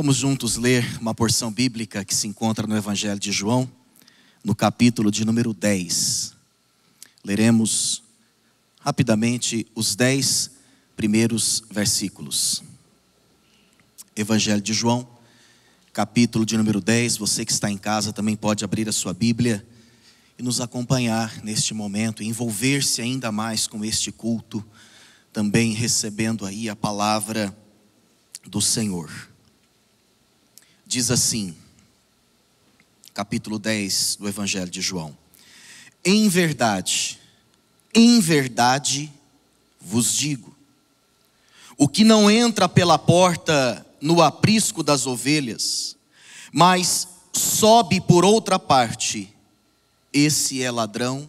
Vamos juntos ler uma porção bíblica que se encontra no Evangelho de João, no capítulo de número 10. Leremos rapidamente os 10 primeiros versículos. Evangelho de João, capítulo de número 10. Você que está em casa também pode abrir a sua Bíblia e nos acompanhar neste momento, envolver-se ainda mais com este culto, também recebendo aí a palavra do Senhor. Diz assim, capítulo 10 do Evangelho de João: em verdade vos digo, o que não entra pela porta no aprisco das ovelhas, mas sobe por outra parte, esse é ladrão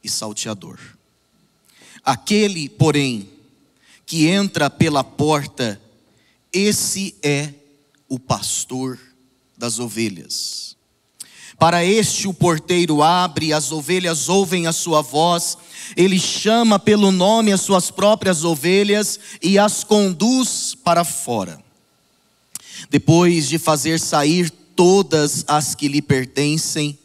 e salteador. Aquele, porém, que entra pela porta, esse é o pastor das ovelhas. Para este o porteiro abre, as ovelhas ouvem a sua voz, ele chama pelo nome as suas próprias ovelhas e as conduz para fora. Depois de fazer sair todas as que lhe pertencem,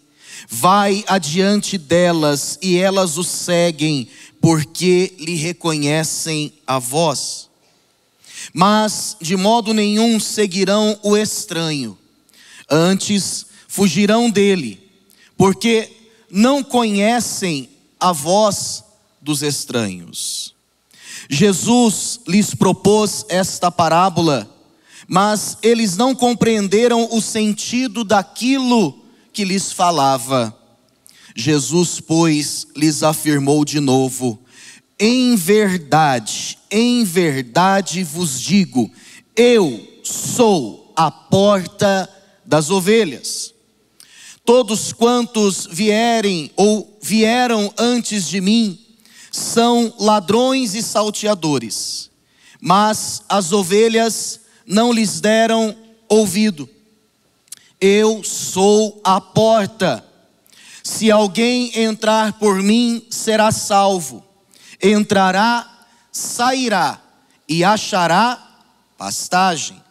vai adiante delas e elas o seguem, porque lhe reconhecem a voz. Mas de modo nenhum seguirão o estranho, antes fugirão dele, porque não conhecem a voz dos estranhos. Jesus lhes propôs esta parábola, mas eles não compreenderam o sentido daquilo que lhes falava. Jesus, pois, lhes afirmou de novo: em verdade vos digo, eu sou a porta das ovelhas. Todos quantos vieram antes de mim são ladrões e salteadores, mas as ovelhas não lhes deram ouvido. Eu sou a porta. Se alguém entrar por mim, será salvo. Entrará, sairá e achará pastagem.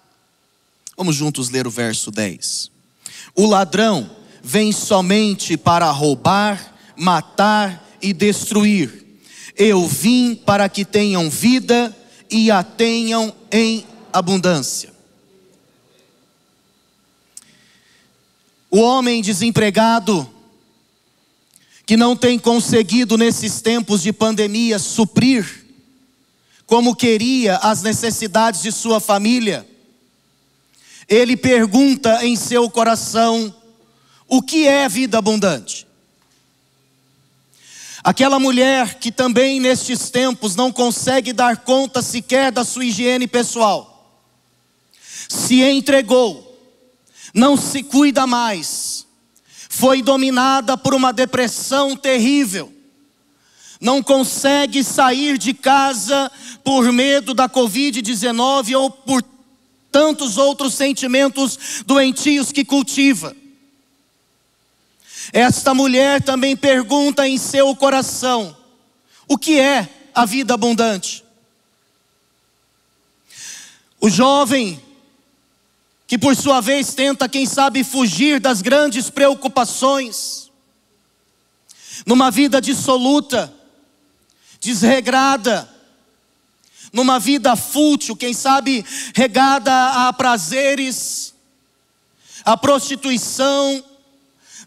Vamos juntos ler o verso 10. O ladrão vem somente para roubar, matar e destruir. Eu vim para que tenham vida e a tenham em abundância. O homem desempregado, que não tem conseguido nesses tempos de pandemia suprir como queria as necessidades de sua família, ele pergunta em seu coração: o que é vida abundante? Aquela mulher que também nestes tempos não consegue dar conta sequer da sua higiene pessoal, se entregou, não se cuida mais, foi dominada por uma depressão terrível, não consegue sair de casa por medo da Covid-19 ou por tantos outros sentimentos doentios que cultiva. Esta mulher também pergunta em seu coração: o que é a vida abundante? O jovem, que por sua vez tenta, quem sabe, fugir das grandes preocupações, numa vida dissoluta, desregrada, numa vida fútil, quem sabe regada a prazeres, a prostituição,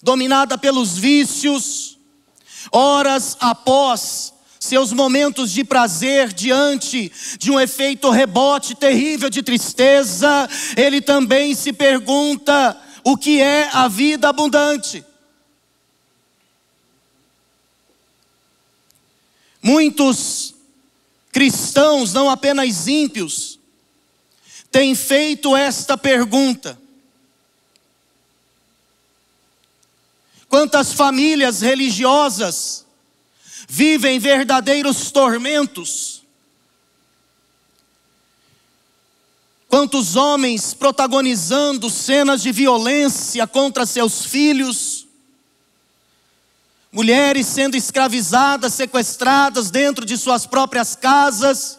dominada pelos vícios, horas após seus momentos de prazer, diante de um efeito rebote terrível de tristeza, ele também se pergunta: o que é a vida abundante? Muitos cristãos, não apenas ímpios, têm feito esta pergunta. Quantas famílias religiosas vivem verdadeiros tormentos? Quantos homens protagonizando cenas de violência contra seus filhos? Mulheres sendo escravizadas, sequestradas dentro de suas próprias casas?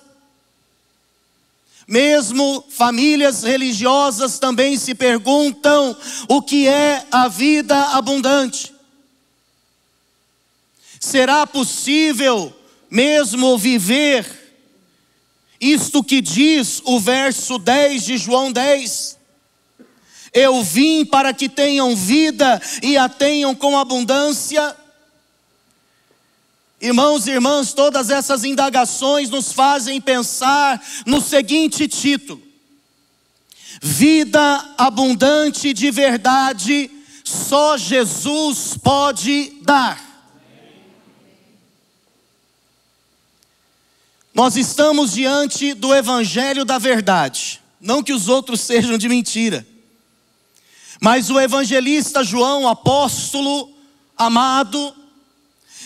Mesmo famílias religiosas também se perguntam o que é a vida abundante. Será possível mesmo viver isto que diz o verso 10 de João 10? Eu vim para que tenham vida e a tenham com abundância. Irmãos e irmãs, todas essas indagações nos fazem pensar no seguinte título: vida abundante de verdade, só Jesus pode dar. Nós estamos diante do Evangelho da verdade, não que os outros sejam de mentira, mas o evangelista João, apóstolo amado,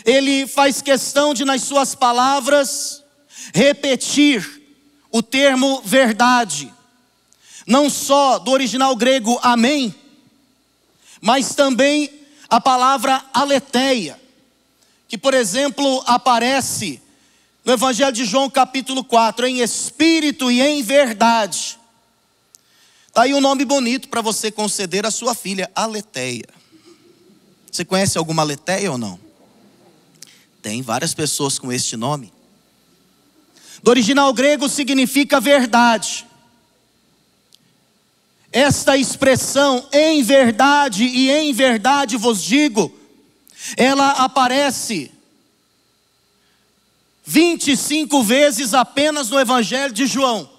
ele faz questão de, nas suas palavras, repetir o termo verdade, não só do original grego amém, mas também a palavra aletheia, que, por exemplo, aparece no Evangelho de João capítulo 4, em espírito e em verdade. Está aí um nome bonito para você conceder à sua filha, Aletheia. Você conhece alguma Aletheia ou não? Tem várias pessoas com este nome. Do original grego significa verdade. Esta expressão, em verdade e em verdade vos digo, ela aparece 25 vezes apenas no Evangelho de João.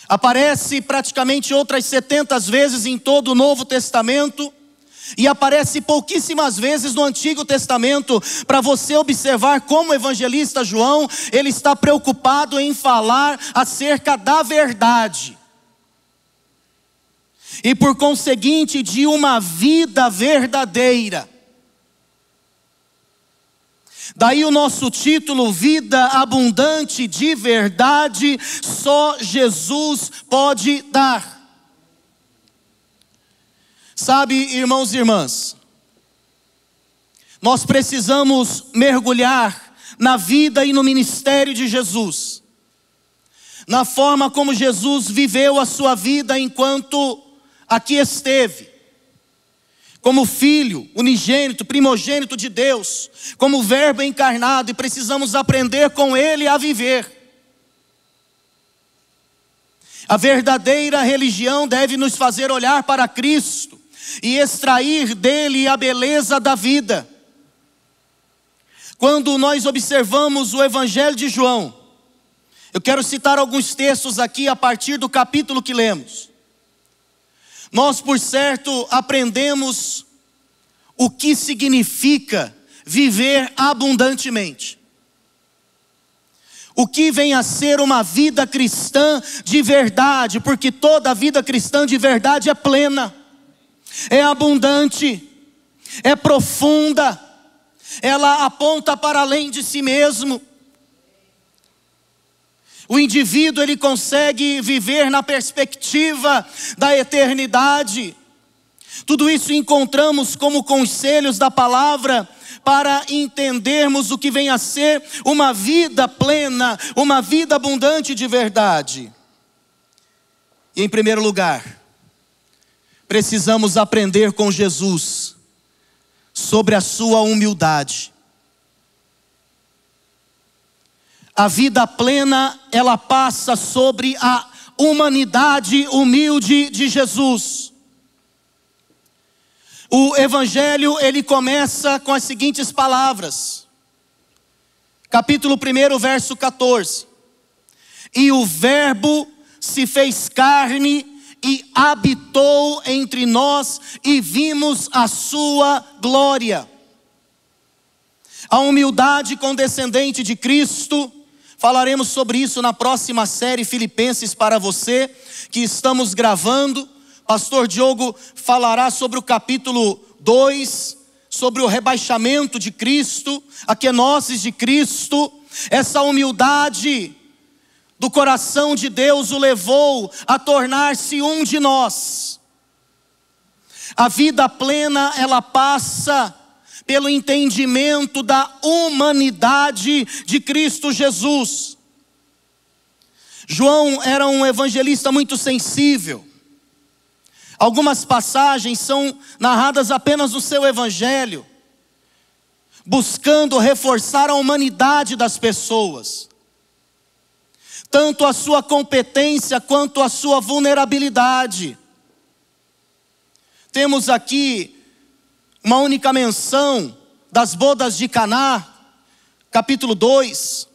Aparece praticamente outras 70 vezes em todo o Novo Testamento. E aparece pouquíssimas vezes no Antigo Testamento, para você observar como o evangelista João, ele está preocupado em falar acerca da verdade. E por conseguinte, de uma vida verdadeira. Daí o nosso título, vida abundante de verdade, só Jesus pode dar. Sabe, irmãos e irmãs, nós precisamos mergulhar na vida e no ministério de Jesus, na forma como Jesus viveu a sua vida enquanto aqui esteve, como filho, unigênito, primogênito de Deus, como verbo encarnado, e precisamos aprender com ele a viver. A verdadeira religião deve nos fazer olhar para Cristo e extrair dele a beleza da vida. Quando nós observamos o Evangelho de João, eu quero citar alguns textos aqui a partir do capítulo que lemos. Nós, por certo, aprendemos o que significa viver abundantemente. O que vem a ser uma vida cristã de verdade, porque toda vida cristã de verdade é plena, é abundante, é profunda, ela aponta para além de si mesmo. O indivíduo, ele consegue viver na perspectiva da eternidade. Tudo isso encontramos como conselhos da palavra para entendermos o que vem a ser uma vida plena, uma vida abundante de verdade. E em primeiro lugar, precisamos aprender com Jesus sobre a sua humildade. A vida plena, ela passa sobre a humanidade humilde de Jesus. O Evangelho, ele começa com as seguintes palavras. Capítulo 1, verso 14. E o verbo se fez carne e habitou entre nós e vimos a sua glória. A humildade condescendente de Cristo, falaremos sobre isso na próxima série Filipenses para você, que estamos gravando. Pastor Diogo falará sobre o capítulo 2, sobre o rebaixamento de Cristo, a kenosis de Cristo. Essa humildade do coração de Deus o levou a tornar-se um de nós. A vida plena, ela passa pelo entendimento da humanidade de Cristo Jesus. João era um evangelista muito sensível. Algumas passagens são narradas apenas no seu evangelho, buscando reforçar a humanidade das pessoas, tanto a sua competência quanto a sua vulnerabilidade. Temos aqui uma única menção das bodas de Caná, capítulo 2.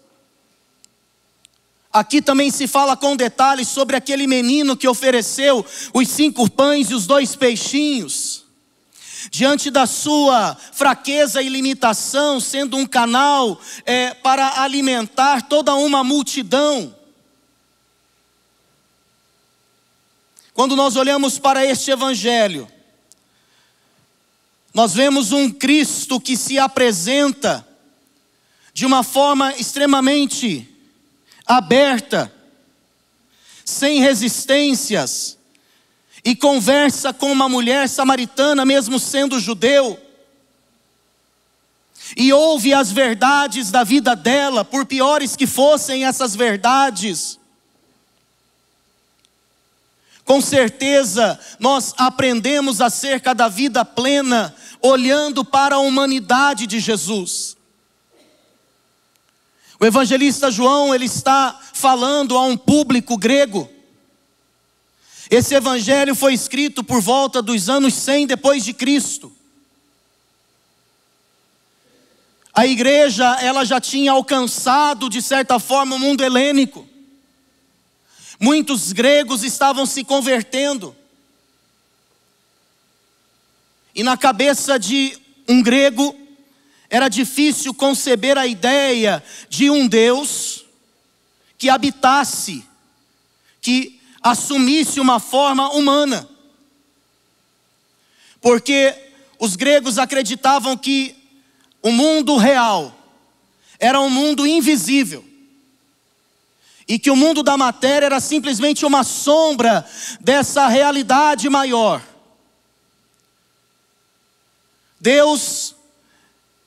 Aqui também se fala com detalhes sobre aquele menino que ofereceu os 5 pães e os 2 peixinhos. Diante da sua fraqueza e limitação, sendo um canal para alimentar toda uma multidão. Quando nós olhamos para este evangelho, nós vemos um Cristo que se apresenta de uma forma extremamente aberta, sem resistências, e conversa com uma mulher samaritana, mesmo sendo judeu, e ouve as verdades da vida dela, por piores que fossem essas verdades. Com certeza nós aprendemos acerca da vida plena, olhando para a humanidade de Jesus. O evangelista João, ele está falando a um público grego. Esse evangelho foi escrito por volta dos anos 100 depois de Cristo. A igreja, ela já tinha alcançado, de certa forma, o mundo helênico. Muitos gregos estavam se convertendo. E na cabeça de um grego, era difícil conceber a ideia de um Deus que habitasse, que assumisse uma forma humana. Porque os gregos acreditavam que o mundo real era um mundo invisível. E que o mundo da matéria era simplesmente uma sombra dessa realidade maior. Deus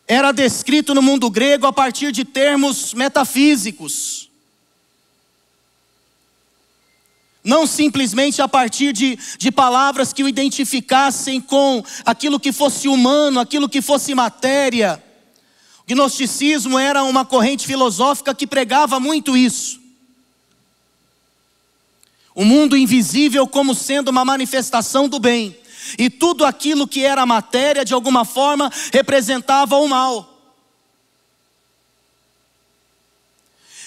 era descrito no mundo grego a partir de termos metafísicos. Não simplesmente a partir de palavras que o identificassem com aquilo que fosse humano, aquilo que fosse matéria. O gnosticismo era uma corrente filosófica que pregava muito isso. O mundo invisível como sendo uma manifestação do bem. E tudo aquilo que era matéria, de alguma forma, representava o mal.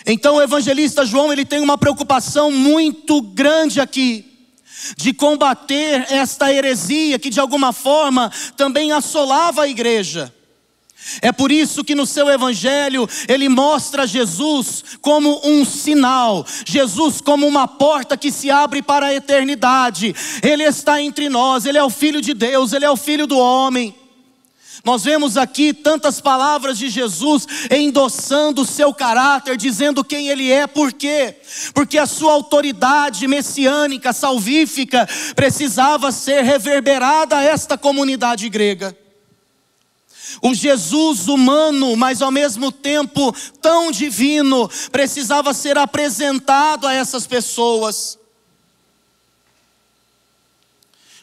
Então o evangelista João, ele tem uma preocupação muito grande aqui, de combater esta heresia que de alguma forma também assolava a igreja. É por isso que no seu evangelho ele mostra Jesus como um sinal, Jesus como uma porta que se abre para a eternidade. Ele está entre nós, Ele é o Filho de Deus, Ele é o Filho do homem. Nós vemos aqui tantas palavras de Jesus endossando o seu caráter, dizendo quem Ele é. Por quê? Porque a sua autoridade messiânica, salvífica, precisava ser reverberada a esta comunidade grega. O Jesus humano, mas ao mesmo tempo tão divino, precisava ser apresentado a essas pessoas.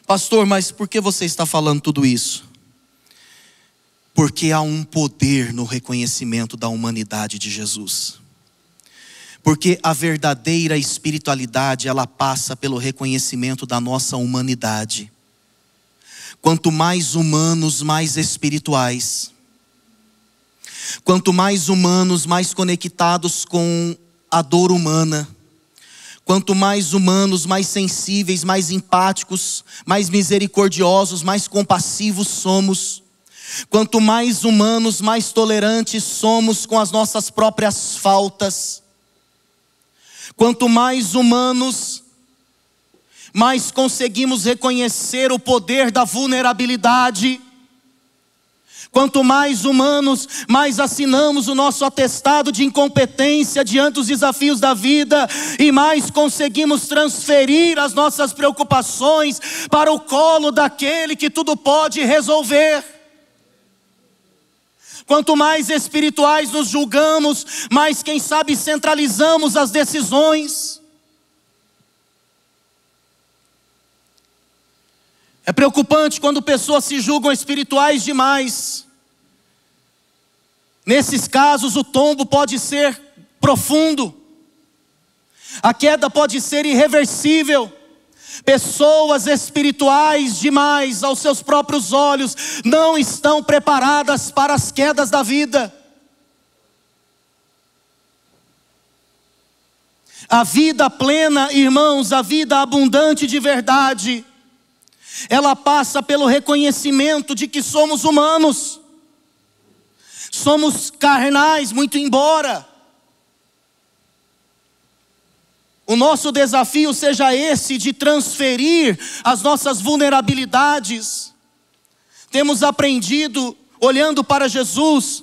Pastor, mas por que você está falando tudo isso? Porque há um poder no reconhecimento da humanidade de Jesus. Porque a verdadeira espiritualidade, ela passa pelo reconhecimento da nossa humanidade. Quanto mais humanos, mais espirituais. Quanto mais humanos, mais conectados com a dor humana. Quanto mais humanos, mais sensíveis, mais empáticos, mais misericordiosos, mais compassivos somos. Quanto mais humanos, mais tolerantes somos com as nossas próprias faltas. Quanto mais humanos, mais conseguimos reconhecer o poder da vulnerabilidade. Quanto mais humanos, mais assinamos o nosso atestado de incompetência diante dos desafios da vida, e mais conseguimos transferir as nossas preocupações para o colo daquele que tudo pode resolver. Quanto mais espirituais nos julgamos, mais, quem sabe, centralizamos as decisões. É preocupante quando pessoas se julgam espirituais demais. Nesses casos, o tombo pode ser profundo. A queda pode ser irreversível. Pessoas espirituais demais aos seus próprios olhos não estão preparadas para as quedas da vida. A vida plena, irmãos, a vida abundante de verdade, ela passa pelo reconhecimento de que somos humanos. Somos carnais, muito embora o nosso desafio seja esse de transferir as nossas vulnerabilidades. Temos aprendido, olhando para Jesus,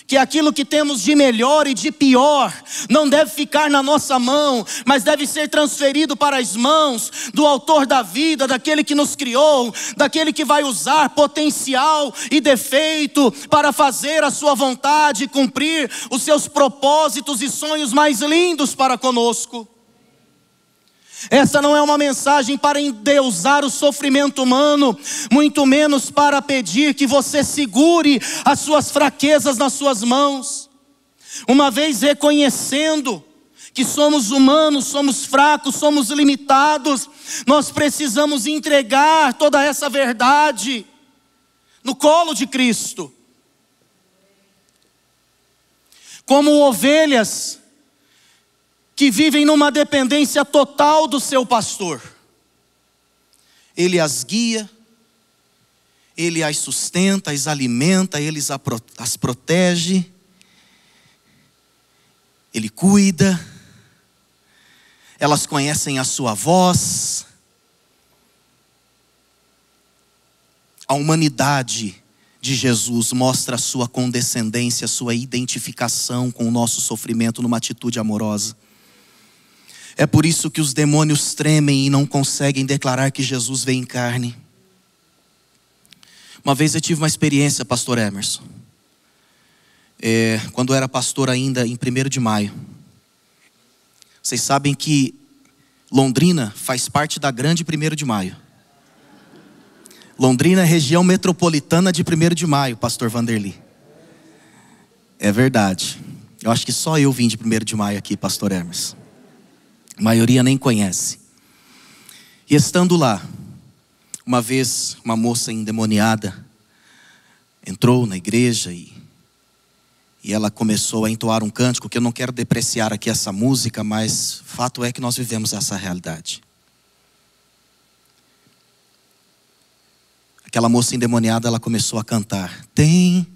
que aquilo que temos de melhor e de pior não deve ficar na nossa mão, mas deve ser transferido para as mãos do autor da vida, daquele que nos criou, daquele que vai usar potencial e defeito para fazer a sua vontade e cumprir os seus propósitos e sonhos mais lindos para conosco. Essa não é uma mensagem para endeusar o sofrimento humano, muito menos para pedir que você segure as suas fraquezas nas suas mãos. Uma vez reconhecendo que somos humanos, somos fracos, somos limitados, nós precisamos entregar toda essa verdade no colo de Cristo. Como ovelhas que vivem numa dependência total do seu pastor. Ele as guia, ele as sustenta, as alimenta, ele as protege, ele cuida, elas conhecem a sua voz. A humanidade de Jesus mostra a sua condescendência, a sua identificação com o nosso sofrimento numa atitude amorosa. É por isso que os demônios tremem e não conseguem declarar que Jesus veio em carne. Uma vez eu tive uma experiência, pastor Emerson. Quando eu era pastor ainda em 1º de maio. Vocês sabem que Londrina faz parte da grande 1º de maio. Londrina é região metropolitana de 1º de maio, pastor Vanderly. É verdade. Eu acho que só eu vim de 1º de maio aqui, pastor Emerson. A maioria nem conhece. E estando lá, uma vez uma moça endemoniada entrou na igreja e ela começou a entoar um cântico, que eu não quero depreciar aqui essa música, mas fato é que nós vivemos essa realidade. Aquela moça endemoniada, ela começou a cantar: tem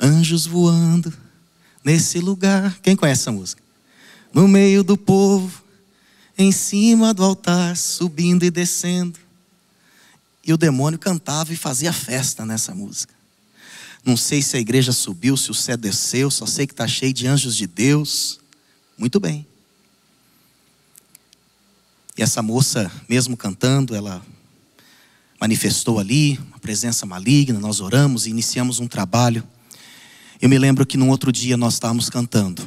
anjos voando nesse lugar. Quem conhece essa música? No meio do povo, em cima do altar, subindo e descendo. E o demônio cantava e fazia festa nessa música. Não sei se a igreja subiu, se o céu desceu, só sei que está cheio de anjos de Deus. Muito bem. E essa moça, mesmo cantando, ela manifestou ali uma presença maligna. Nós oramos e iniciamos um trabalho. Eu me lembro que num outro dia nós estávamos cantando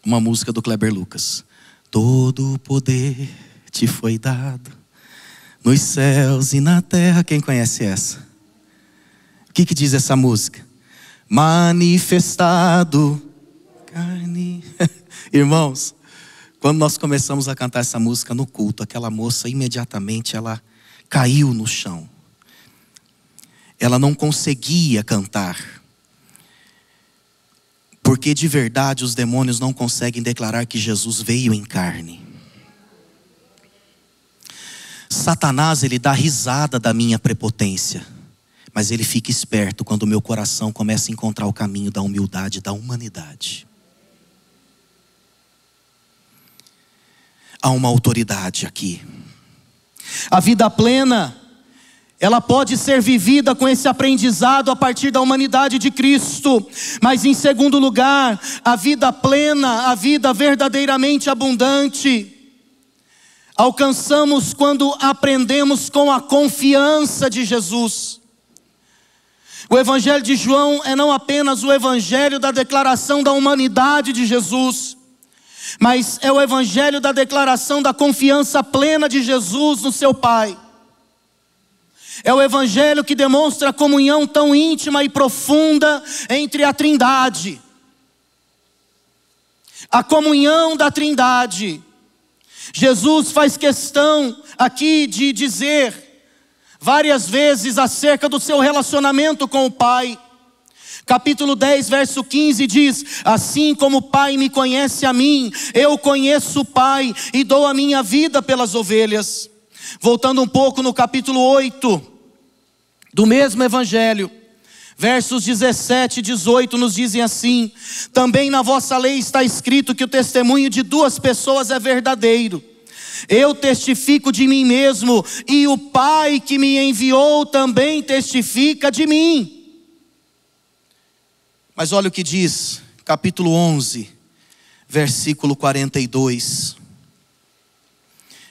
uma música do Kleber Lucas. Todo o poder te foi dado nos céus e na terra. Quem conhece essa? O que diz essa música? Manifestado carne. Irmãos, quando nós começamos a cantar essa música no culto, aquela moça imediatamente ela caiu no chão. Ela não conseguia cantar. Porque de verdade os demônios não conseguem declarar que Jesus veio em carne. Satanás, ele dá risada da minha prepotência. Mas ele fica esperto quando o meu coração começa a encontrar o caminho da humildade, da humanidade. Há uma autoridade aqui. A vida plena, ela pode ser vivida com esse aprendizado a partir da humanidade de Cristo. Mas em segundo lugar, a vida plena, a vida verdadeiramente abundante, alcançamos quando aprendemos com a confiança de Jesus. O Evangelho de João é não apenas o Evangelho da declaração da humanidade de Jesus, mas é o Evangelho da declaração da confiança plena de Jesus no seu Pai. É o evangelho que demonstra a comunhão tão íntima e profunda entre a Trindade. A comunhão da Trindade. Jesus faz questão aqui de dizer várias vezes acerca do seu relacionamento com o Pai. Capítulo 10, verso 15 diz: assim como o Pai me conhece a mim, eu conheço o Pai e dou a minha vida pelas ovelhas. Voltando um pouco no capítulo 8 do mesmo evangelho, versos 17 e 18 nos dizem assim: também na vossa lei está escrito que o testemunho de duas pessoas é verdadeiro. Eu testifico de mim mesmo, e o Pai que me enviou também testifica de mim. Mas olha o que diz, capítulo 11, versículo 42.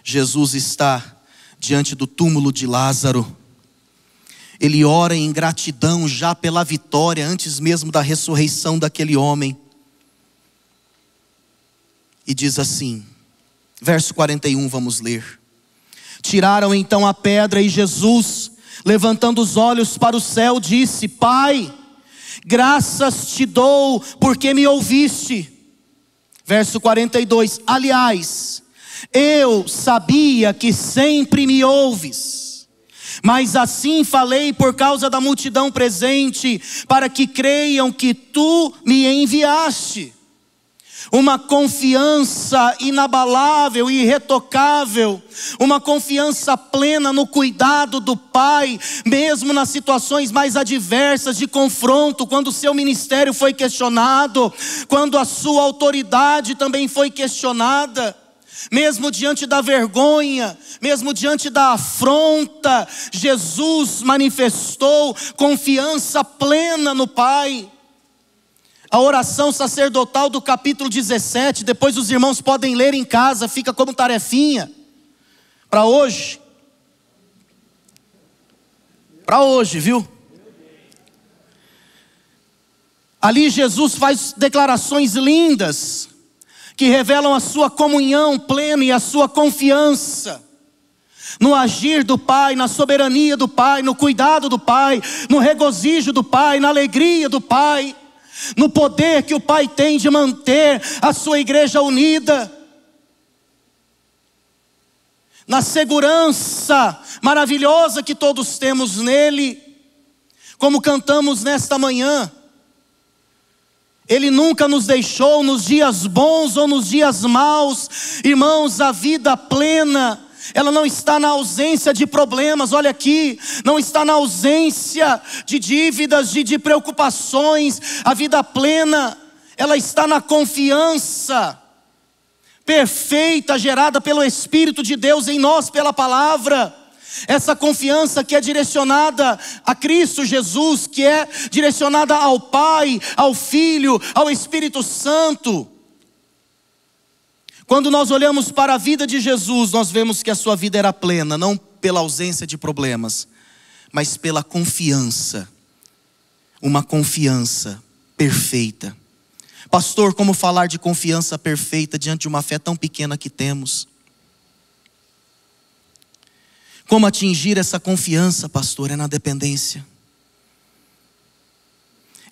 Jesus está diante do túmulo de Lázaro. Ele ora em gratidão já pela vitória, antes mesmo da ressurreição daquele homem. E diz assim, verso 41, vamos ler. Tiraram então a pedra e Jesus, levantando os olhos para o céu, disse: Pai, graças te dou porque me ouviste. Verso 42, aliás, eu sabia que sempre me ouves, mas assim falei por causa da multidão presente, para que creiam que tu me enviaste. Uma confiança inabalável e irretocável, uma confiança plena no cuidado do Pai, mesmo nas situações mais adversas de confronto, quando o seu ministério foi questionado, quando a sua autoridade também foi questionada, mesmo diante da vergonha, mesmo diante da afronta, Jesus manifestou confiança plena no Pai. A oração sacerdotal do capítulo 17, depois os irmãos podem ler em casa, fica como tarefinha para hoje. Para hoje, viu? Ali Jesus faz declarações lindas que revelam a sua comunhão plena e a sua confiança no agir do Pai, na soberania do Pai, no cuidado do Pai, no regozijo do Pai, na alegria do Pai, no poder que o Pai tem de manter a sua igreja unida, na segurança maravilhosa que todos temos nele, como cantamos nesta manhã. Ele nunca nos deixou nos dias bons ou nos dias maus. Irmãos, a vida plena, ela não está na ausência de problemas, olha aqui, não está na ausência de dívidas, de preocupações. A vida plena, ela está na confiança perfeita gerada pelo Espírito de Deus em nós, pela palavra. Essa confiança que é direcionada a Cristo Jesus, que é direcionada ao Pai, ao Filho, ao Espírito Santo. Quando nós olhamos para a vida de Jesus, nós vemos que a sua vida era plena, não pela ausência de problemas, mas pela confiança, uma confiança perfeita. Pastor, como falar de confiança perfeita diante de uma fé tão pequena que temos? Como atingir essa confiança, pastor? É na dependência.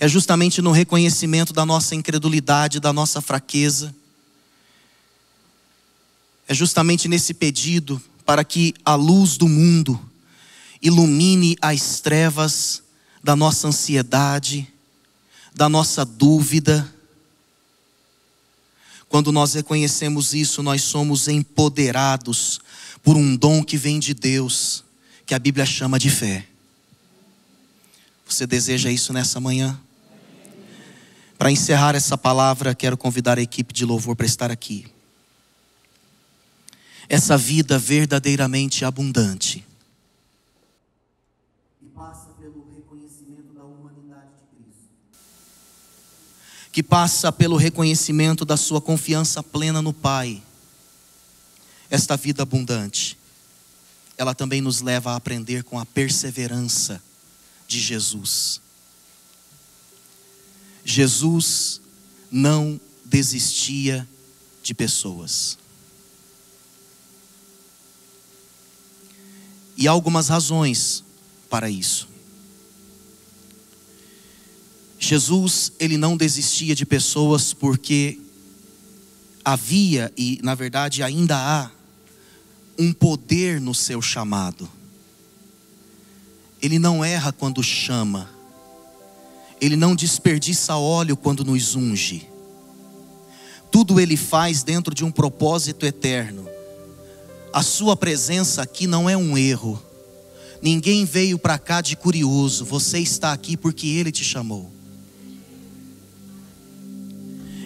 É justamente no reconhecimento da nossa incredulidade, da nossa fraqueza. É justamente nesse pedido para que a luz do mundo ilumine as trevas da nossa ansiedade, da nossa dúvida. Quando nós reconhecemos isso, nós somos empoderados por um dom que vem de Deus, que a Bíblia chama de fé. Você deseja isso nessa manhã? Para encerrar essa palavra, quero convidar a equipe de louvor para estar aqui. Essa vida verdadeiramente abundante, que passa pelo reconhecimento da humanidade de Cristo, que passa pelo reconhecimento da sua confiança plena no Pai. Esta vida abundante, ela também nos leva a aprender com a perseverança de Jesus. Jesus não desistia de pessoas. E há algumas razões para isso. Jesus, ele não desistia de pessoas porque havia, e na verdade ainda há, um poder no seu chamado. Ele não erra quando chama. Ele não desperdiça óleo quando nos unge. Tudo ele faz dentro de um propósito eterno. A sua presença aqui não é um erro. Ninguém veio para cá de curioso. Você está aqui porque ele te chamou.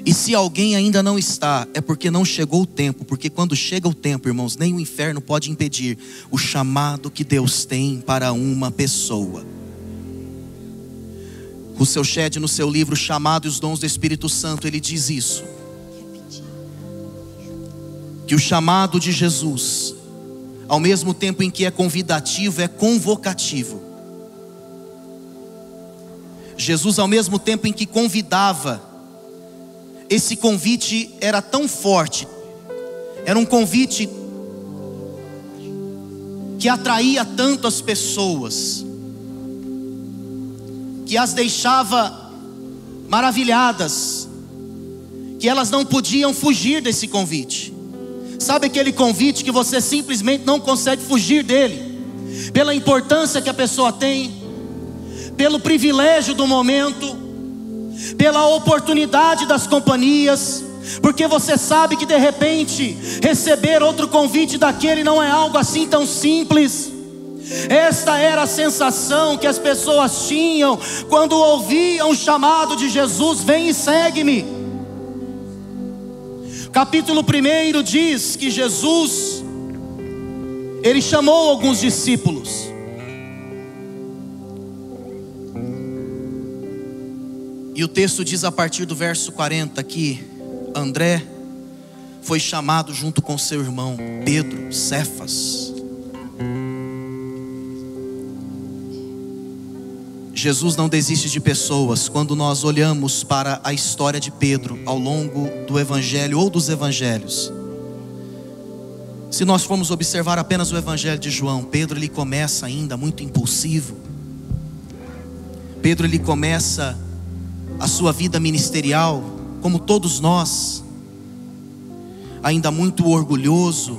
E se alguém ainda não está, é porque não chegou o tempo. Porque quando chega o tempo, irmãos, nem o inferno pode impedir o chamado que Deus tem para uma pessoa. O seu Shed, no seu livro Chamado e os Dons do Espírito Santo, ele diz isso: que o chamado de Jesus, ao mesmo tempo em que é convidativo, é convocativo. Jesus, ao mesmo tempo em que convidava, esse convite era tão forte, era um convite que atraía tanto as pessoas, que as deixava maravilhadas, que elas não podiam fugir desse convite. Sabe aquele convite que você simplesmente não consegue fugir dele, pela importância que a pessoa tem, pelo privilégio do momento, pela oportunidade das companhias, porque você sabe que de repente receber outro convite daquele não é algo assim tão simples. Esta era a sensação que as pessoas tinham quando ouviam o chamado de Jesus: vem e segue-me. Capítulo 1 diz que Jesus, ele chamou alguns discípulos. E o texto diz a partir do verso 40 que André foi chamado junto com seu irmão Pedro, Cefas. Jesus não desiste de pessoas. Quando nós olhamos para a história de Pedro ao longo do evangelho ou dos evangelhos, se nós formos observar apenas o evangelho de João, Pedro ele começa ainda muito impulsivo. Pedro ele começa a sua vida ministerial, como todos nós, ainda muito orgulhoso,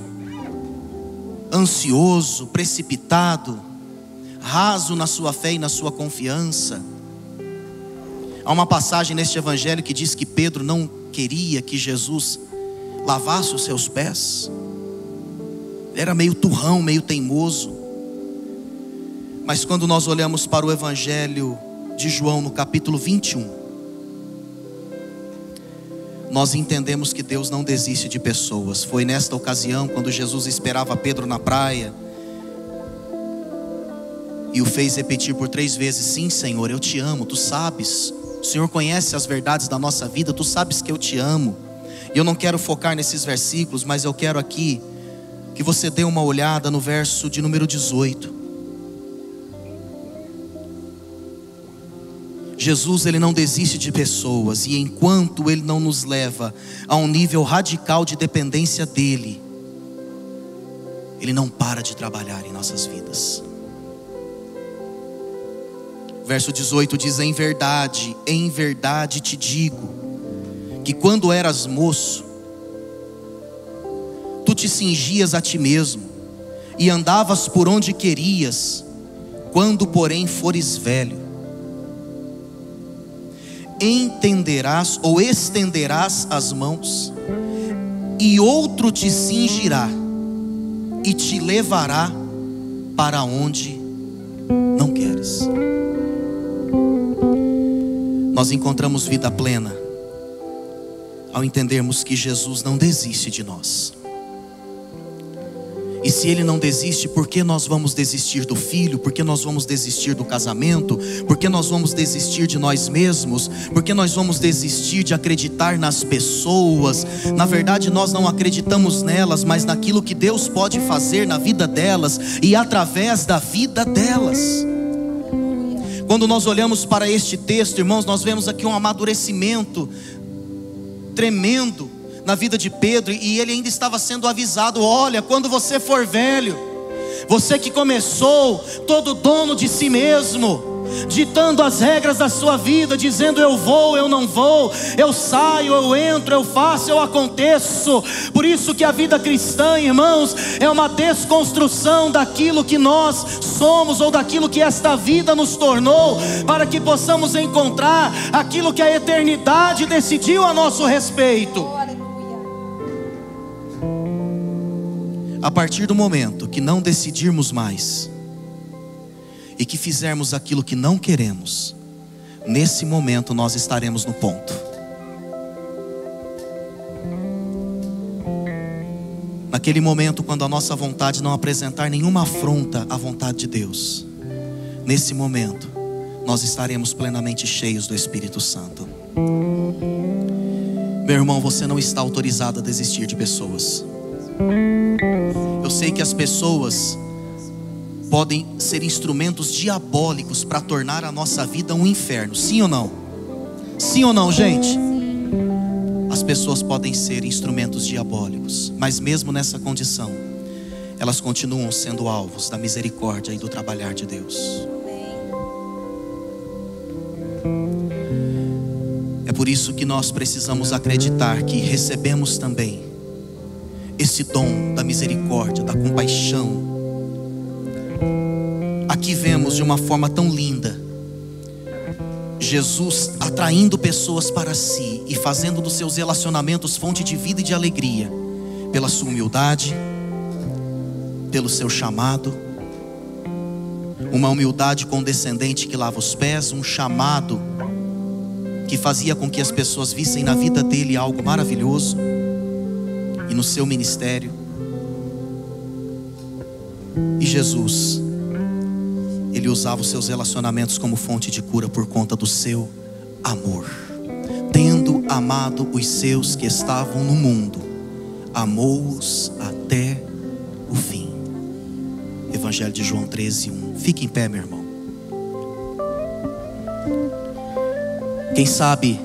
ansioso, precipitado, raso na sua fé e na sua confiança. Há uma passagem neste evangelho que diz que Pedro não queria que Jesus lavasse os seus pés. Ele era meio turrão, meio teimoso. Mas quando nós olhamos para o evangelho de João no capítulo 21, nós entendemos que Deus não desiste de pessoas. Foi nesta ocasião quando Jesus esperava Pedro na praia e o fez repetir por 3 vezes: sim, Senhor, eu te amo, tu sabes, o Senhor conhece as verdades da nossa vida, tu sabes que eu te amo. E eu não quero focar nesses versículos, mas eu quero aqui que você dê uma olhada no verso de número 18. Jesus, ele não desiste de pessoas, e enquanto ele não nos leva a um nível radical de dependência dele, ele não para de trabalhar em nossas vidas. Verso 18 diz: em verdade te digo, que quando eras moço, tu te cingias a ti mesmo, e andavas por onde querias. Quando porém fores velho, entenderás ou estenderás as mãos, e outro te cingirá e te levará para onde não queres. Nós encontramos vida plena ao entendermos que Jesus não desiste de nós. E se Ele não desiste, por que nós vamos desistir do filho? Por que nós vamos desistir do casamento? Por que nós vamos desistir de nós mesmos? Por que nós vamos desistir de acreditar nas pessoas? Na verdade, nós não acreditamos nelas, mas naquilo que Deus pode fazer na vida delas e através da vida delas. Quando nós olhamos para este texto, irmãos, nós vemos aqui um amadurecimento tremendo na vida de Pedro, e ele ainda estava sendo avisado: olha, quando você for velho, Você que começou todo dono de si mesmo, ditando as regras da sua vida, dizendo eu vou, eu não vou, eu saio, eu entro, eu faço, eu aconteço. Por isso que a vida cristã, irmãos, é uma desconstrução daquilo que nós somos, ou daquilo que esta vida nos tornou, para que possamos encontrar aquilo que a eternidade decidiu a nosso respeito. A partir do momento que não decidirmos mais e que fizermos aquilo que não queremos, nesse momento nós estaremos no ponto. Naquele momento, quando a nossa vontade não apresentar nenhuma afronta à vontade de Deus, nesse momento nós estaremos plenamente cheios do Espírito Santo. Meu irmão, você não está autorizado a desistir de pessoas. Eu sei que as pessoas podem ser instrumentos diabólicos para tornar a nossa vida um inferno. Sim ou não? Sim ou não, gente? As pessoas podem ser instrumentos diabólicos, mas mesmo nessa condição, elas continuam sendo alvos da misericórdia e do trabalhar de Deus. É por isso que nós precisamos acreditar que recebemos também esse dom da misericórdia, da compaixão. Aqui vemos de uma forma tão linda Jesus atraindo pessoas para si e fazendo dos seus relacionamentos fonte de vida e de alegria, pela sua humildade, pelo seu chamado, uma humildade condescendente que lava os pés, um chamado que fazia com que as pessoas vissem na vida dele algo maravilhoso, e no seu ministério. E Jesus, ele usava os seus relacionamentos como fonte de cura por conta do seu amor. Tendo amado os seus que estavam no mundo, amou-os até o fim. Evangelho de João 13:1. Fique em pé, meu irmão. Quem sabe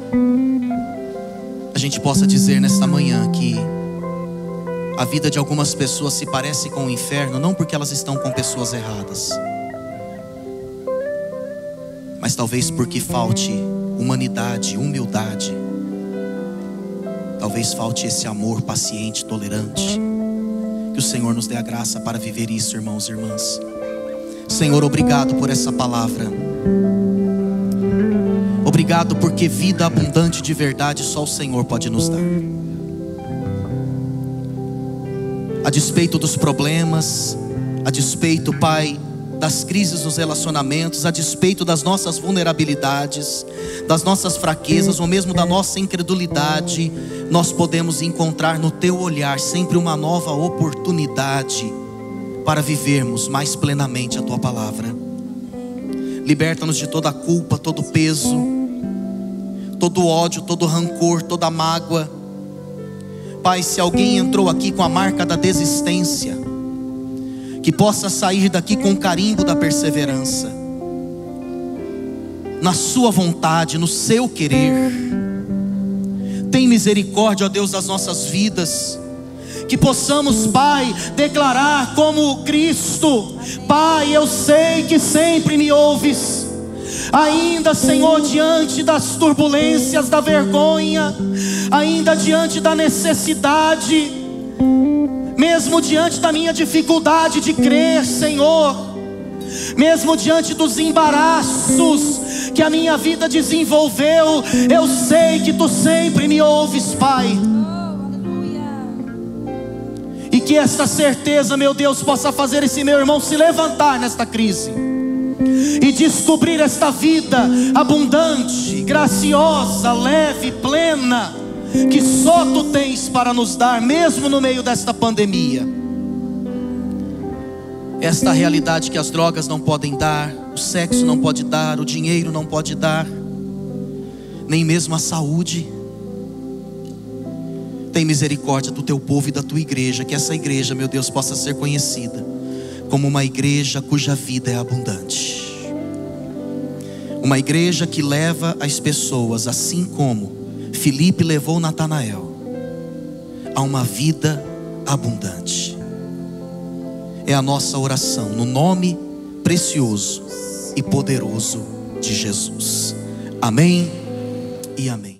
a gente possa dizer nesta manhã que a vida de algumas pessoas se parece com o inferno, não porque elas estão com pessoas erradas, mas talvez porque falte humanidade, humildade. Talvez falte esse amor paciente, tolerante. Que o Senhor nos dê a graça para viver isso, irmãos e irmãs. Senhor, obrigado por essa palavra. Obrigado porque vida abundante de verdade só o Senhor pode nos dar. A despeito dos problemas, a despeito, Pai, das crises nos relacionamentos, a despeito das nossas vulnerabilidades, das nossas fraquezas ou mesmo da nossa incredulidade, nós podemos encontrar no Teu olhar sempre uma nova oportunidade para vivermos mais plenamente a Tua palavra. Liberta-nos de toda a culpa, todo peso, todo ódio, todo rancor, toda mágoa. Pai, se alguém entrou aqui com a marca da desistência, que possa sair daqui com o carimbo da perseverança, na sua vontade, no seu querer. Tem misericórdia, ó Deus, das nossas vidas, que possamos, Pai, declarar como Cristo: Pai, eu sei que sempre me ouves, ainda, Senhor, diante das turbulências, da vergonha, ainda diante da necessidade, mesmo diante da minha dificuldade de crer, Senhor, mesmo diante dos embaraços que a minha vida desenvolveu, eu sei que Tu sempre me ouves, Pai. E que esta certeza, meu Deus, possa fazer esse meu irmão se levantar nesta crise e descobrir esta vida abundante, graciosa, leve, plena, que só Tu tens para nos dar, mesmo no meio desta pandemia. Esta realidade que as drogas não podem dar, o sexo não pode dar, o dinheiro não pode dar, nem mesmo a saúde. Tem misericórdia do Teu povo e da Tua igreja, que essa igreja, meu Deus, possa ser conhecida como uma igreja cuja vida é abundante, uma igreja que leva as pessoas, assim como Filipe levou Natanael, a uma vida abundante. é a nossa oração, no nome precioso e poderoso de Jesus. Amém e amém.